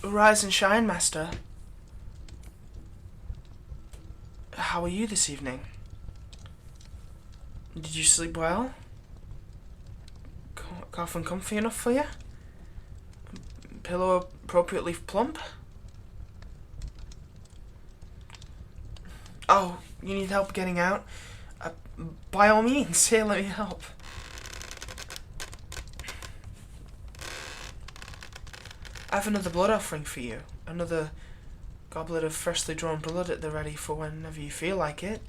Rise and shine, Master. How are you this evening? Did you sleep well? Cough and comfy enough for you? Pillow appropriately plump? Oh, you need help getting out? By all means, here, let me help. I have another blood offering for you. Another goblet of freshly drawn blood at the ready for whenever you feel like it.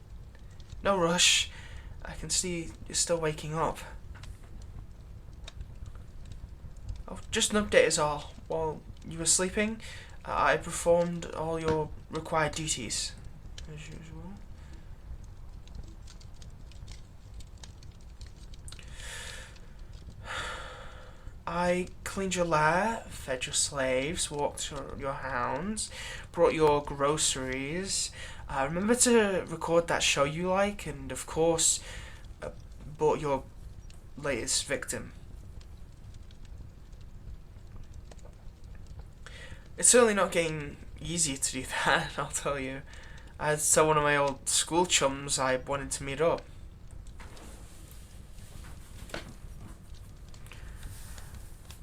No rush. I can see you're still waking up. Oh, just an update is all. While you were sleeping, I performed all your required duties, as usual. I cleaned your lair, fed your slaves, walked your hounds, brought your groceries. Remember to record that show you like, and of course, bought your latest victim. It's certainly not getting easier to do that, I'll tell you. I told one of my old school chums I wanted to meet up.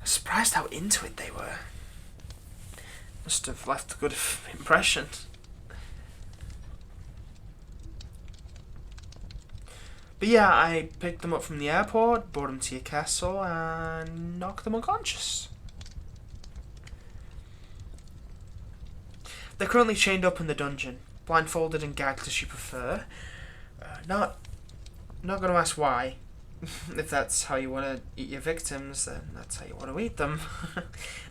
I'm surprised how into it they were. Must have left a good impression. But yeah, I picked them up from the airport, brought them to your castle, and knocked them unconscious. They're currently chained up in the dungeon, blindfolded and gagged as you prefer. Not going to ask why. If that's how you want to eat your victims, then that's how you want to eat them.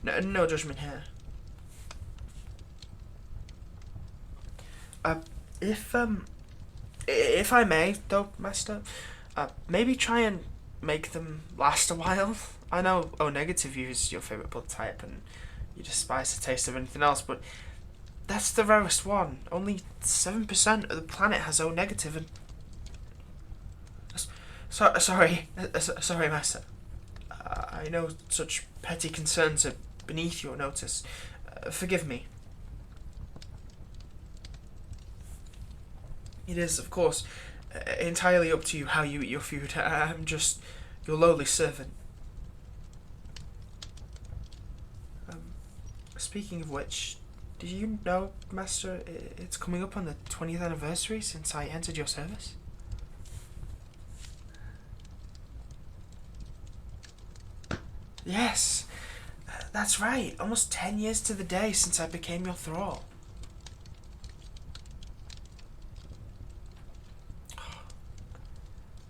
No judgment here. If I may, though, Master, maybe try and make them last a while. I know O-negative is your favourite blood type, and you despise the taste of anything else, but that's the rarest one. Only 7% of the planet has O-negative, and... Sorry, Master. I know such petty concerns are beneath your notice. Forgive me. It is, of course, entirely up to you how you eat your food. I'm just your lowly servant. Speaking of which, did you know, Master, it's coming up on the 20th anniversary since I entered your service? Yes, that's right. Almost 10 years to the day since I became your thrall.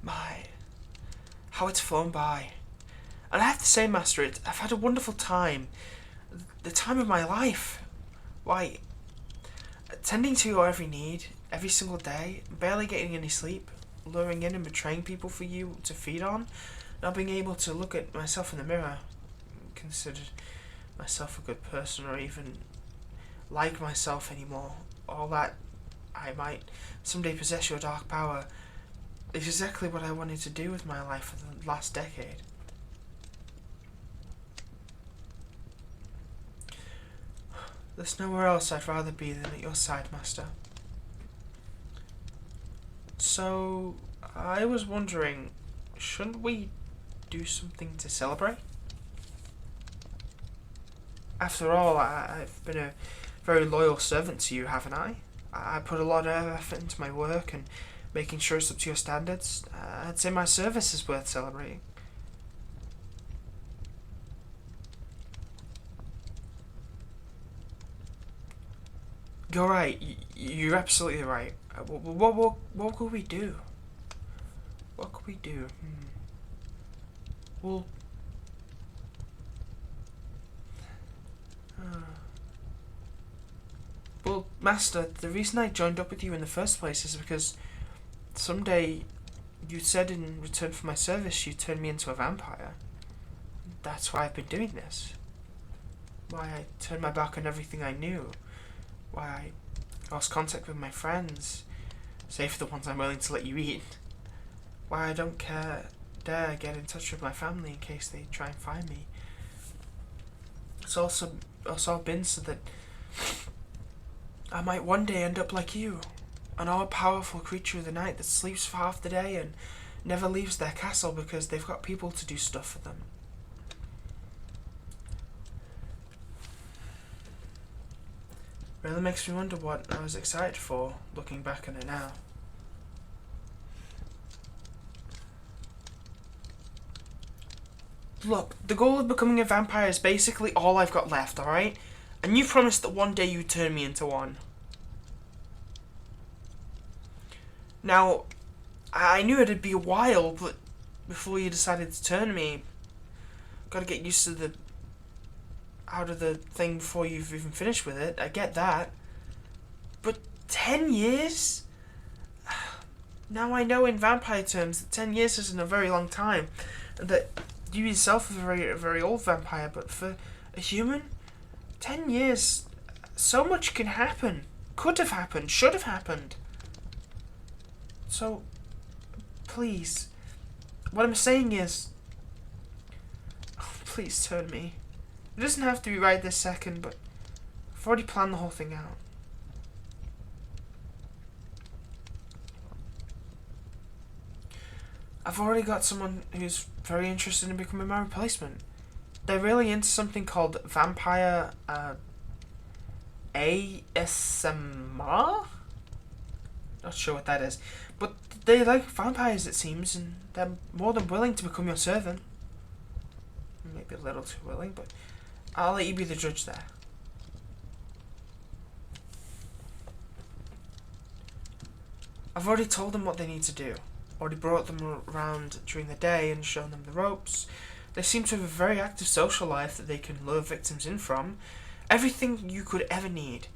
My, how it's flown by. And I have to say, Master, I've had a wonderful time. The time of my life. Why, tending to your every need, every single day, barely getting any sleep, luring in and betraying people for you to feed on, not being able to look at myself in the mirror, consider myself a good person, or even like myself anymore. All that I might someday possess your dark power is exactly what I wanted to do with my life for the last decade. There's nowhere else I'd rather be than at your side, Master. So, I was wondering, shouldn't we do something to celebrate? After all, I've been a very loyal servant to you, haven't I? I put a lot of effort into my work and making sure it's up to your standards. I'd say my service is worth celebrating. You're right. You're absolutely right. What could we do? What could we do? Well, well, Master, the reason I joined up with you in the first place is because someday you said in return for my service you'd turn me into a vampire. That's why I've been doing this. Why I turned my back on everything I knew. Why I lost contact with my friends, save for the ones I'm willing to let you eat. Why I don't dare get in touch with my family in case they try and find me. It's also us all been so that I might one day end up like you, an all-powerful creature of the night that sleeps for half the day and never leaves their castle because they've got people to do stuff for them. Really makes me wonder what I was excited for, looking back on it now. Look, the goal of becoming a vampire is basically all I've got left, alright? And you promised that one day you'd turn me into one. Now, I knew it'd be a while, but before you decided to turn me, gotta get used to the out of the thing before you've even finished with it. I get that. But 10 years? Now I know in vampire terms that 10 years isn't a very long time. And that you yourself are a very old vampire, but for a human, 10 years, so much can happen. Could have happened, should have happened. So, please, what I'm saying is, please turn me. It doesn't have to be right this second, but I've already planned the whole thing out. I've already got someone who's very interested in becoming my replacement. They're really into something called vampire ASMR? Not sure what that is. But they like vampires, it seems, and they're more than willing to become your servant. Maybe a little too willing, but I'll let you be the judge there. I've already told them what they need to do. Already brought them around during the day and shown them the ropes. They seem to have a very active social life that they can lure victims in from. Everything you could ever need.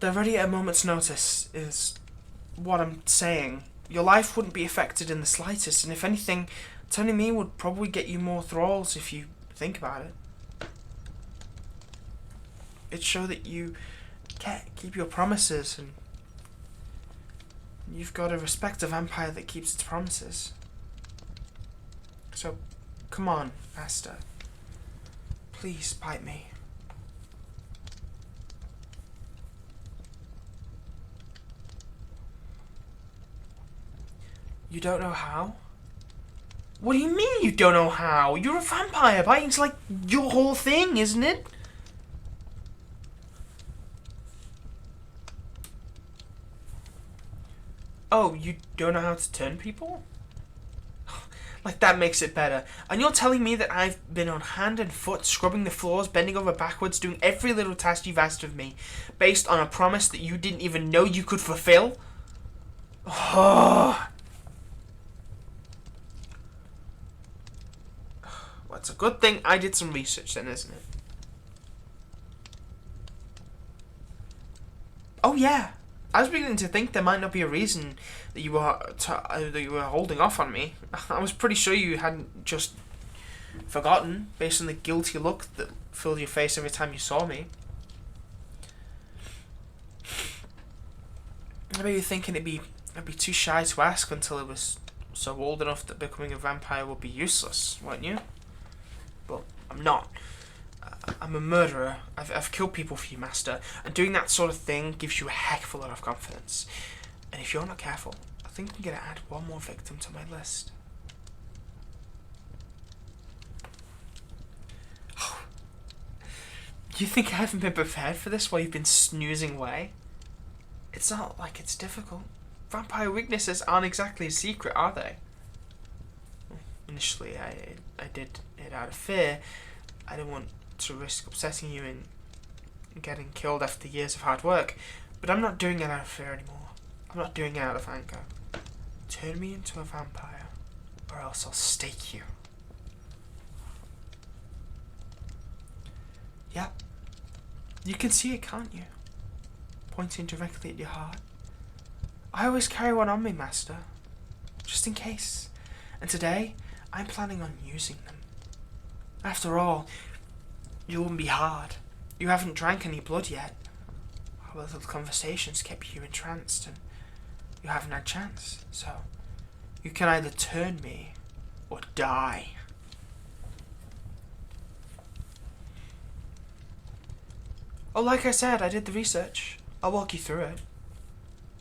They're ready at a moment's notice, is what I'm saying. Your life wouldn't be affected in the slightest, and if anything, turning me would probably get you more thralls if you think about it. It'd show that you keep your promises, and you've got to respect a vampire that keeps its promises. So, come on, Master. Please bite me. You don't know how? What do you mean you don't know how? You're a vampire. Biting's like your whole thing, isn't it? Oh, you don't know how to turn people? Like, that makes it better. And you're telling me that I've been on hand and foot, scrubbing the floors, bending over backwards, doing every little task you've asked of me, based on a promise that you didn't even know you could fulfill? Oh. Well, it's a good thing I did some research then, isn't it? Oh yeah. I was beginning to think there might not be a reason that you were holding off on me. I was pretty sure you hadn't just forgotten, based on the guilty look that filled your face every time you saw me. Maybe you were thinking I'd be too shy to ask until I was so old enough that becoming a vampire would be useless, weren't you? But I'm not. I'm a murderer. I've killed people for you, Master. And doing that sort of thing gives you a heck of a lot of confidence. And if you're not careful, I think I'm going to add one more victim to my list. You think I haven't been prepared for this while you've been snoozing away? It's not like it's difficult. Vampire weaknesses aren't exactly a secret, are they? Initially, I did it out of fear. I didn't want to risk upsetting you and getting killed after years of hard work, but I'm not doing it out of fear anymore. I'm not doing it out of anger. Turn me into a vampire, or else I'll stake you. Yep. You can see it, can't you? Pointing directly at your heart. I always carry one on me, Master, just in case. And today, I'm planning on using them. After all, you wouldn't be hard. You haven't drank any blood yet. Our little conversations kept you entranced, and you haven't had a chance. So, you can either turn me or die. Oh, like I said, I did the research. I'll walk you through it.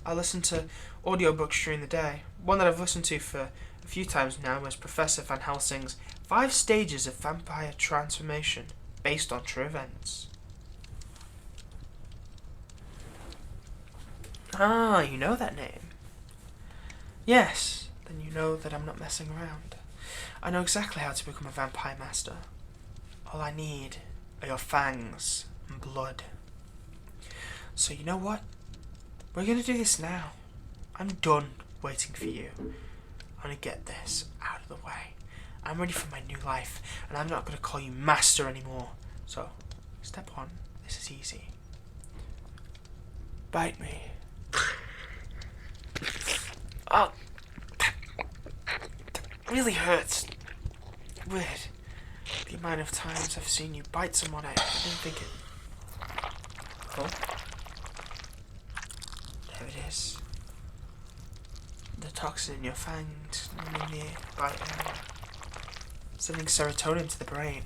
I listen to audiobooks during the day. One that I've listened to for a few times now was Professor Van Helsing's 5 Stages of Vampire Transformation, based on true events. Ah, you know that name. Yes, then you know that I'm not messing around. I know exactly how to become a vampire master. All I need are your fangs and blood. So you know what? We're gonna do this now. I'm done waiting for you. I'm gonna get this out of the way. I'm ready for my new life, and I'm not gonna call you master anymore. So, step 1, this is easy. Bite me. Oh, that really hurts. Weird. The amount of times I've seen you bite someone, I didn't think it. Oh. There it is. The toxin in your fangs, in the bite area, sending serotonin to the brain.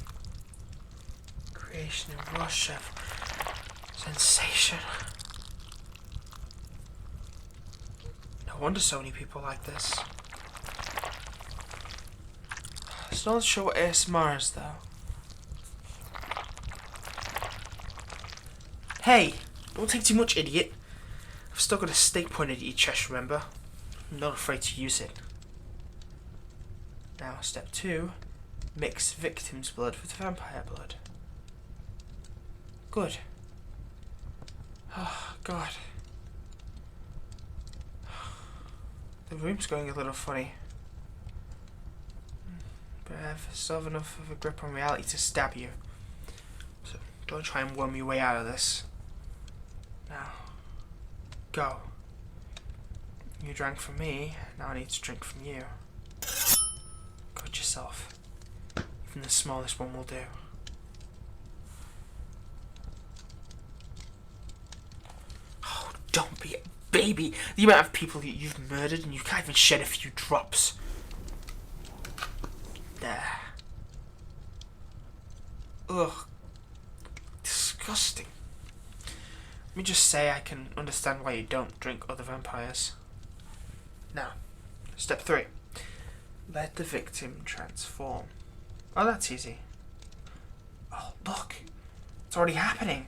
Creation and rush of sensation. No wonder so many people like this. Still not sure what ASMR is, though. Hey! Don't take too much, idiot. I've still got a Stakepoint at your chest, remember? I'm not afraid to use it. Now, step 2. Mix victim's blood with vampire blood. Good. Oh, God. The room's going a little funny. But I still have enough of a grip on reality to stab you. So don't try and worm your way out of this. Now, go. You drank from me, now I need to drink from you. Cut yourself. Even the smallest one will do. Oh, don't be a baby! The amount of people that you've murdered and you can't even shed a few drops. There. Ugh. Disgusting. Let me just say I can understand why you don't drink other vampires. Now, step 3. Let the victim transform. Oh, that's easy. Oh, look. It's already happening.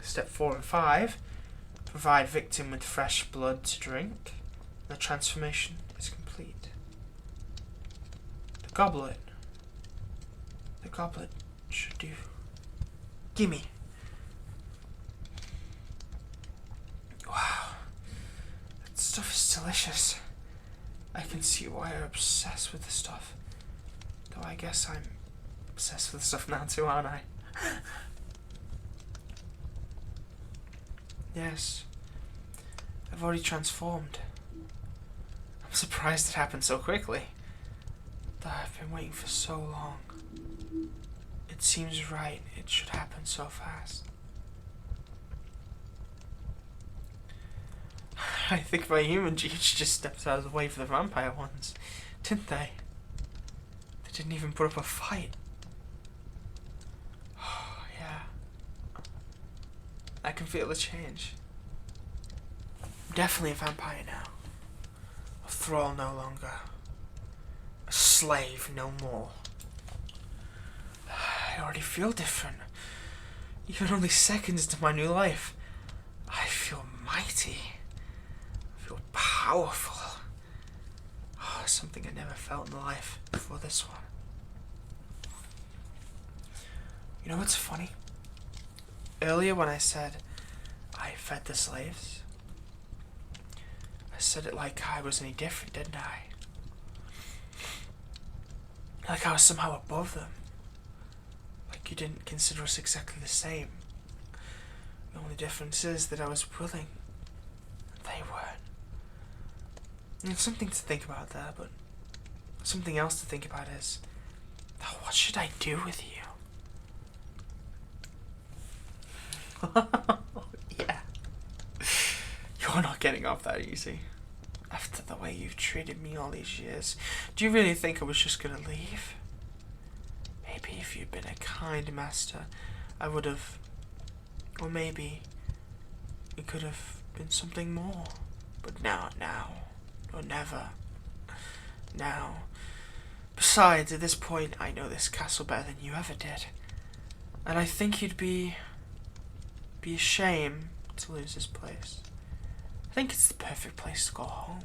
Step 4 and 5. Provide victim with fresh blood to drink. The transformation is complete. The goblet. The goblet should do. Gimme. Wow. That stuff is delicious. I can see why you're obsessed with the stuff. Though I guess I'm obsessed with the stuff now too, aren't I? Yes. I've already transformed. I'm surprised it happened so quickly. Though I've been waiting for so long. It seems right it should happen so fast. I think my human genes just stepped out of the way for the vampire ones, didn't they? They didn't even put up a fight. Oh, yeah. I can feel the change. I'm definitely a vampire now. A thrall no longer. A slave no more. I already feel different. Even only seconds into my new life. I feel mighty. I feel powerful. Oh, something I never felt in life before this one. You know what's funny? Earlier when I said I fed the slaves, I said it like I was any different, didn't I? Like I was somehow above them. Like you didn't consider us exactly the same. The only difference is that I was willing, and they weren't. And it's something to think about there, but something else to think about is, oh, what should I do with you? Yeah. You're not getting off that easy. After the way you've treated me all these years, do you really think I was just gonna leave? Maybe if you'd been a kind, Master, I would have... Or maybe it could have been something more. But now, or never. Now. Besides, at this point, I know this castle better than you ever did. And I think you'd be a shame to lose this place. I think it's the perfect place to go home.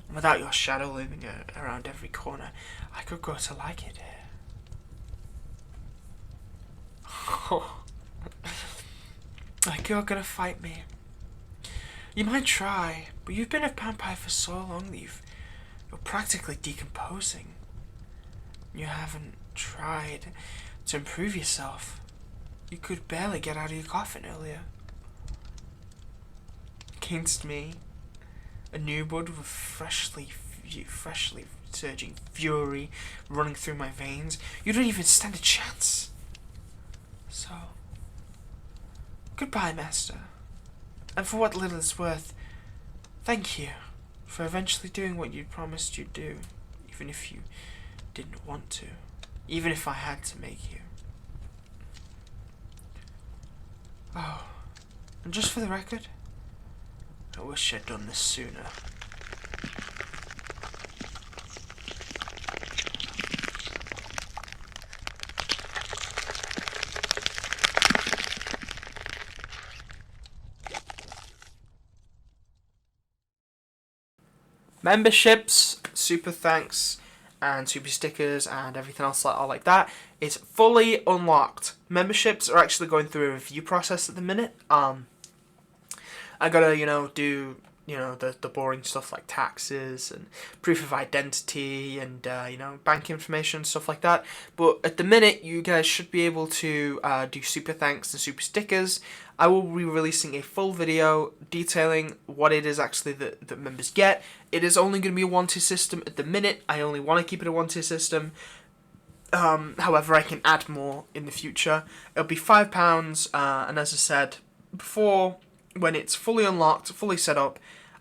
And without your shadow looming around every corner, I could grow to like it here. Like you're gonna fight me. You might try, but you've been a vampire for so long that you're practically decomposing. You haven't tried to improve yourself. You could barely get out of your coffin earlier. Against me, a newblood with freshly surging fury running through my veins, you don't even stand a chance. So, goodbye, Master. And for what little it's worth, thank you for eventually doing what you promised you'd do, even if you didn't want to, even if I had to make you. Oh, and just for the record, I wish I'd done this sooner. Memberships, super thanks, and super stickers and everything else like that is fully unlocked. Memberships are actually going through a review process at the minute. I gotta, do, the boring stuff like taxes and proof of identity and, bank information, stuff like that. But at the minute, you guys should be able to do super thanks and super stickers. I will be releasing a full video detailing what it is actually that members get. It is only going to be a 1-tier system at the minute. I only want to keep it a 1-tier system. However, I can add more in the future. It'll be £5, and as I said before, when it's fully unlocked, fully set up,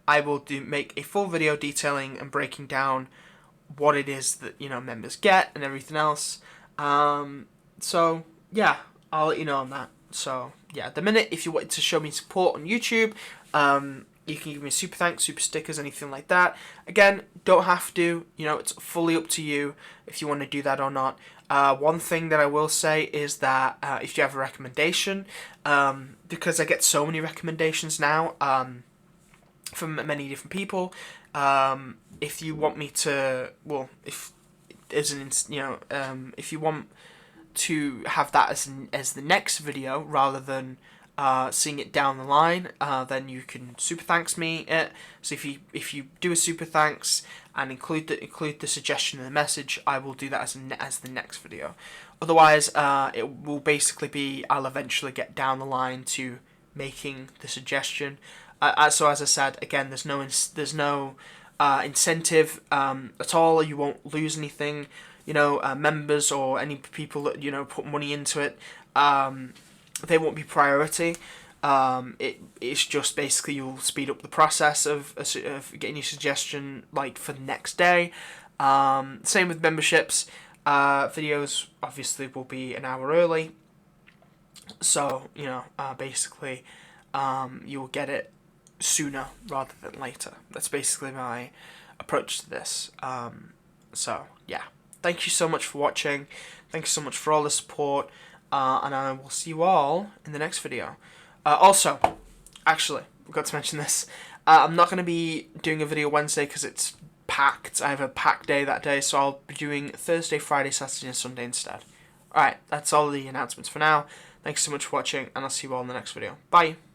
I will make a full video detailing and breaking down what it is that members get and everything else. So yeah, I'll let you know on that. So yeah, at the minute, if you wanted to show me support on YouTube, you can give me super thanks, super stickers, anything like that. Again, don't have to. It's fully up to you if you want to do that or not. One thing that I will say is that if you have a recommendation, because I get so many recommendations now from many different people, if you want me to, if you want to have that as the next video rather than seeing it down the line, then you can super thanks me it. So if you do a super thanks and include the suggestion in the message, I will do that as the next video. Otherwise, it will basically be I'll eventually get down the line to making the suggestion. So as I said, again, there's no incentive at all. You won't lose anything. Members or any people that put money into it, they won't be priority. It's just basically you'll speed up the process of getting your suggestion for the next day. Same with memberships. Videos obviously will be an hour early, so basically you'll get it sooner rather than later. That's basically my approach to this. So yeah, thank you so much for watching. Thank you so much for all the support. And I will see you all in the next video. Also, actually, forgot to mention this. I'm not going to be doing a video Wednesday because it's packed. I have a packed day that day, so I'll be doing Thursday, Friday, Saturday, and Sunday instead. Alright, that's all the announcements for now. Thanks so much for watching, and I'll see you all in the next video. Bye!